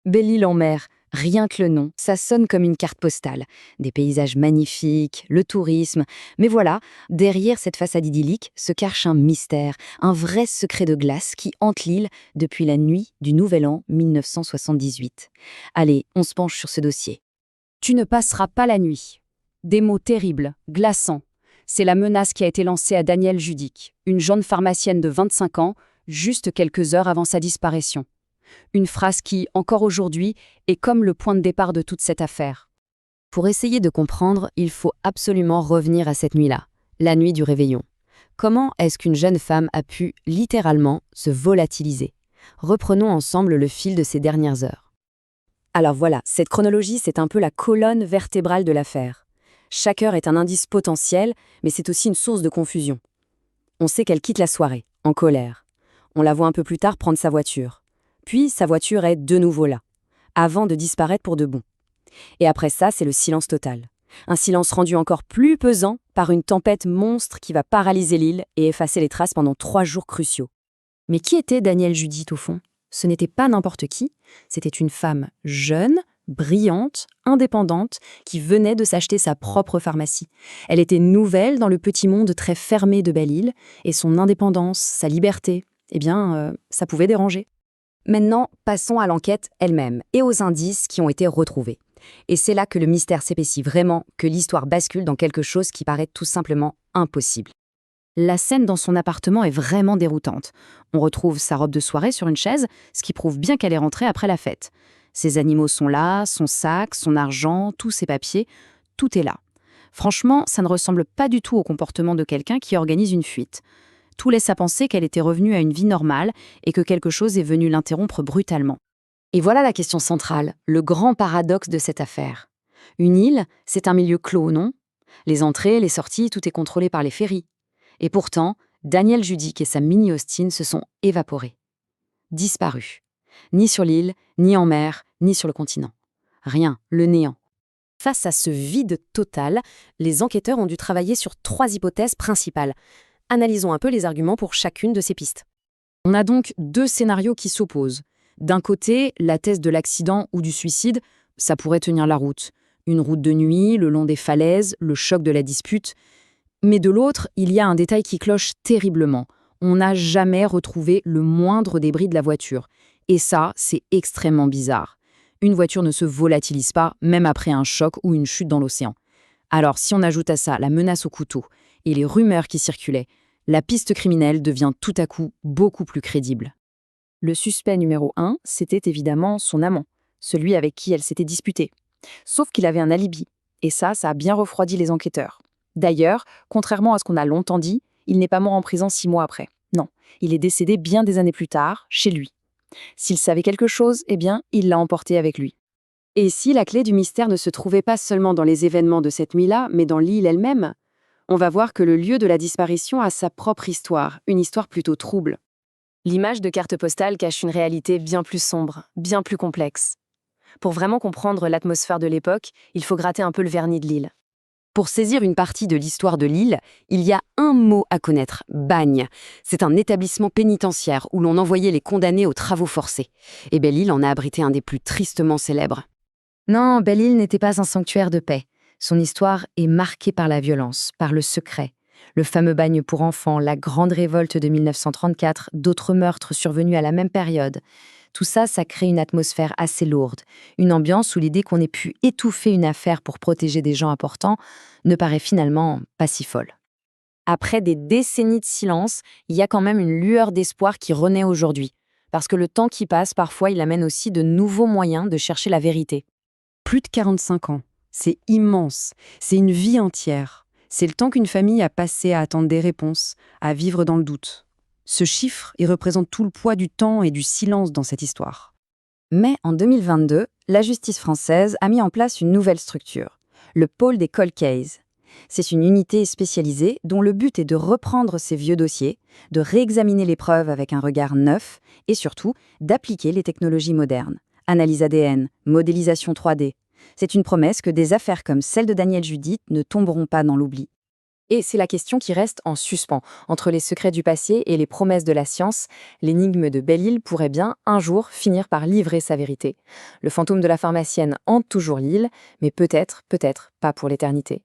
Belle-Île-en-Mer, rien que le nom, ça sonne comme une carte postale. Des paysages magnifiques, le tourisme. Mais voilà, derrière cette façade idyllique se cache un mystère, un vrai secret de glace qui hante l'île depuis la nuit du Nouvel An 1978. Allez, on se penche sur ce dossier. Tu ne passeras pas la nuit. Des mots terribles, glaçants. C'est la menace qui a été lancée à Danielle Judic, une jeune pharmacienne de 25 ans, juste quelques heures avant sa disparition. Une phrase qui, encore aujourd'hui, est comme le point de départ de toute cette affaire. Pour essayer de comprendre, il faut absolument revenir à cette nuit-là, la nuit du réveillon. Comment est-ce qu'une jeune femme a pu, littéralement, se volatiliser? Reprenons ensemble le fil de ces dernières heures. Alors voilà, cette chronologie, c'est un peu la colonne vertébrale de l'affaire. Chaque heure est un indice potentiel, mais c'est aussi une source de confusion. On sait qu'elle quitte la soirée, en colère. On la voit un peu plus tard prendre sa voiture. Puis sa voiture est de nouveau là, avant de disparaître pour de bon. Et après ça, c'est le silence total. Un silence rendu encore plus pesant par une tempête monstre qui va paralyser l'île et effacer les traces pendant 3 jours cruciaux. Mais qui était Danielle Judic au fond? Ce n'était pas n'importe qui, c'était une femme jeune, brillante, indépendante, qui venait de s'acheter sa propre pharmacie. Elle était nouvelle dans le petit monde très fermé de Belle-Île, et son indépendance, sa liberté, ça pouvait déranger. Maintenant, passons à l'enquête elle-même et aux indices qui ont été retrouvés. Et c'est là que le mystère s'épaissit vraiment, que l'histoire bascule dans quelque chose qui paraît tout simplement impossible. La scène dans son appartement est vraiment déroutante. On retrouve sa robe de soirée sur une chaise, ce qui prouve bien qu'elle est rentrée après la fête. Ses animaux sont là, son sac, son argent, tous ses papiers, tout est là. Franchement, ça ne ressemble pas du tout au comportement de quelqu'un qui organise une fuite. Tout laisse à penser qu'elle était revenue à une vie normale et que quelque chose est venu l'interrompre brutalement. Et voilà la question centrale, le grand paradoxe de cette affaire. Une île, c'est un milieu clos, non? Les entrées, les sorties, tout est contrôlé par les ferries. Et pourtant, Danielle Judic et sa mini-Austin se sont évaporés. Disparus. Ni sur l'île, ni en mer, ni sur le continent. Rien, le néant. Face à ce vide total, les enquêteurs ont dû travailler sur 3 hypothèses principales. Analysons un peu les arguments pour chacune de ces pistes. On a donc 2 scénarios qui s'opposent. D'un côté, la thèse de l'accident ou du suicide, ça pourrait tenir la route. Une route de nuit, le long des falaises, le choc de la dispute. Mais de l'autre, il y a un détail qui cloche terriblement. On n'a jamais retrouvé le moindre débris de la voiture. Et ça, c'est extrêmement bizarre. Une voiture ne se volatilise pas, même après un choc ou une chute dans l'océan. Alors, si on ajoute à ça la menace au couteau et les rumeurs qui circulaient, la piste criminelle devient tout à coup beaucoup plus crédible. Le suspect numéro 1, c'était évidemment son amant, celui avec qui elle s'était disputée. Sauf qu'il avait un alibi, et ça a bien refroidi les enquêteurs. D'ailleurs, contrairement à ce qu'on a longtemps dit, il n'est pas mort en prison 6 mois après. Non, il est décédé bien des années plus tard, chez lui. S'il savait quelque chose, il l'a emporté avec lui. Et si la clé du mystère ne se trouvait pas seulement dans les événements de cette nuit-là, mais dans l'île elle-même, on va voir que le lieu de la disparition a sa propre histoire, une histoire plutôt trouble. L'image de carte postale cache une réalité bien plus sombre, bien plus complexe. Pour vraiment comprendre l'atmosphère de l'époque, il faut gratter un peu le vernis de l'île. Pour saisir une partie de l'histoire de l'île, il y a un mot à connaître, Bagne. C'est un établissement pénitentiaire où l'on envoyait les condamnés aux travaux forcés. Et Belle-Île en a abrité un des plus tristement célèbres. Non, Belle-Île n'était pas un sanctuaire de paix. Son histoire est marquée par la violence, par le secret. Le fameux bagne pour enfants, la grande révolte de 1934, d'autres meurtres survenus à la même période. Tout ça, ça crée une atmosphère assez lourde. Une ambiance où l'idée qu'on ait pu étouffer une affaire pour protéger des gens importants ne paraît finalement pas si folle. Après des décennies de silence, il y a quand même une lueur d'espoir qui renaît aujourd'hui. Parce que le temps qui passe, parfois, il amène aussi de nouveaux moyens de chercher la vérité. Plus de 45 ans, c'est immense, c'est une vie entière. C'est le temps qu'une famille a passé à attendre des réponses, à vivre dans le doute. Ce chiffre, il représente tout le poids du temps et du silence dans cette histoire. Mais en 2022, la justice française a mis en place une nouvelle structure, le pôle des cold cases. C'est une unité spécialisée dont le but est de reprendre ces vieux dossiers, de réexaminer les preuves avec un regard neuf et surtout d'appliquer les technologies modernes. Analyse ADN, modélisation 3D. C'est une promesse que des affaires comme celle de Danielle Judic ne tomberont pas dans l'oubli. Et c'est la question qui reste en suspens. Entre les secrets du passé et les promesses de la science, l'énigme de Belle-Île pourrait bien, un jour, finir par livrer sa vérité. Le fantôme de la pharmacienne hante toujours l'île, mais peut-être pas pour l'éternité.